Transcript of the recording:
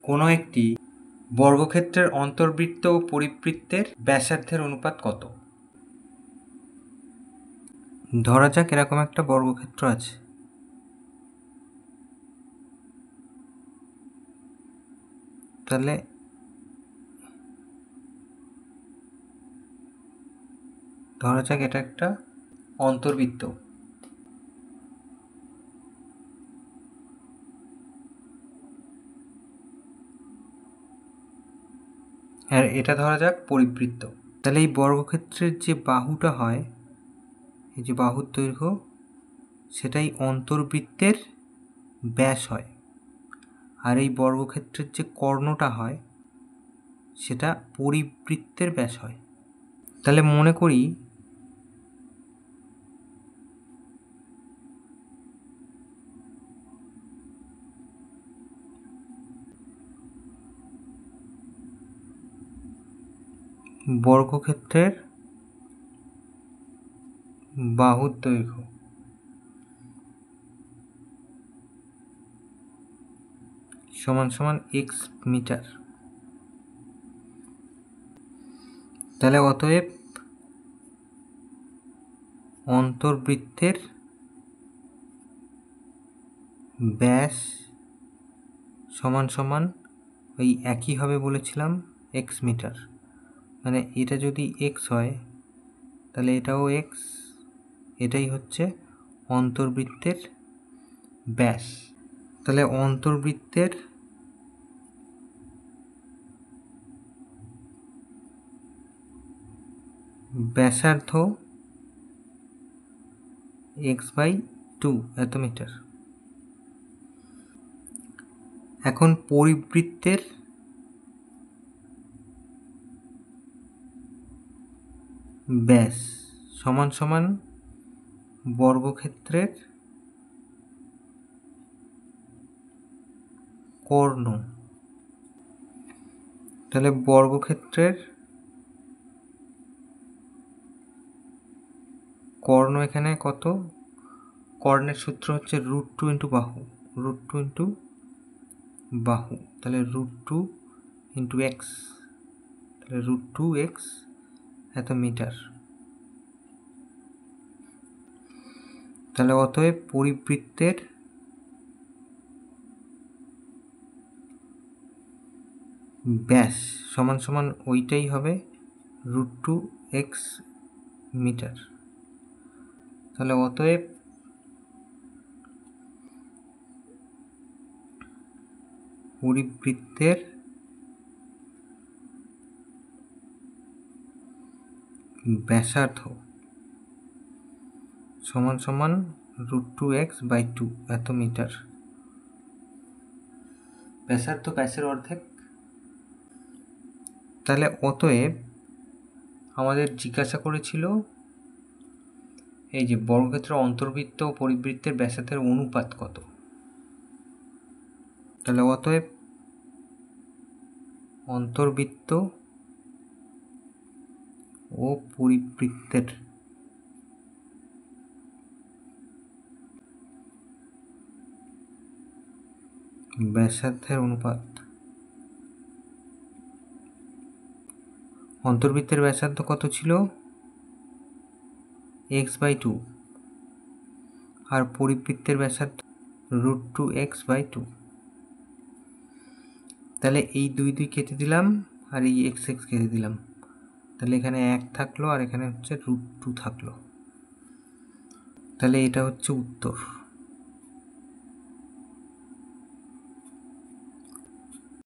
কোনো একটি বর্গক্ষেত্রের অন্তর্বৃত্ত ও পরিবৃত্তের ব্যাসার্ধের অনুপাত কত? ধরা যাক এরকম একটা বর্গক্ষেত্র আছে, তাহলে ধরা যাক এটা একটা অন্তর্বৃত্ত। আর এটা ধরা যাক পরিবৃত্ত। তাহলে এই বর্গক্ষেত্রের যে বাহুটা হয়, এই যে বাহুর দৈর্ঘ্য, সেটাই অন্তর্বৃত্তের ব্যাস হয়। আর এই বর্গক্ষেত্রের যে কর্ণটা হয় সেটা পরিবৃত্তের ব্যাস হয়। তাহলে মনে করি বর্গক্ষেত্রের বাহুর দৈর্ঘ্য সমান সমান x মিটার। তাহলে অতএব অন্তর্বৃত্তের ব্যাস সমান সমান ওই একই হবে বলেছিলাম x মিটার। মানে এটা যদি x হয় তাহলে এটাও x, এটাই হচ্ছে অন্তর্বৃত্তের ব্যাস। তাহলে অন্তর্বৃত্তের ব্যাসার্ধ x/2 এত মিটার। এখন পরিবৃত্তের ব্যাস সমান সমান বর্গক্ষেত্রের কর্ণ। তাহলে বর্গক্ষেত্রের কর্ণ এখানে কত? কর্ণের সূত্র হচ্ছে √2 ইন্টু বাহু, √2 ইন্টু বাহু। তাহলে √2 ইন্টু এক্স, তাহলে √2x এত মিটার। তাহলে অতএব পরিবৃত্তের ব্যাস সমান সমান ওইটাই হবে √2x মিটার। তাহলে অতএব পরিবৃত্তের ব্যাসার্ধ সমান সমান √2x/2 এত মিটার। ব্যাসার্ধ ব্যাসের অর্ধেক। তাহলে অতএব আমাদের জিজ্ঞাসা করেছিল এই যে বর্গক্ষেত্রের অন্তর্বৃত্ত ও পরিবৃত্তের ব্যাসার্ধের অনুপাত কত। তাহলে অতএব অন্তর্বৃত্ত ও পরিবৃত্তের ব্যাসার্ধের অনুপাত, অন্তর্বৃত্তের ব্যাসার্ধ কত ছিল? x/2, আর পরিবৃত্তের ব্যাসার্ধ √2x/2। তাহলে এই 2 কেটে দিলাম আর এই x কেটে দিলাম, তাহলে এখানে 1 থাকলো আর এখানে হচ্ছে √2 থাকলো। তাহলে এটা হচ্ছে উত্তর।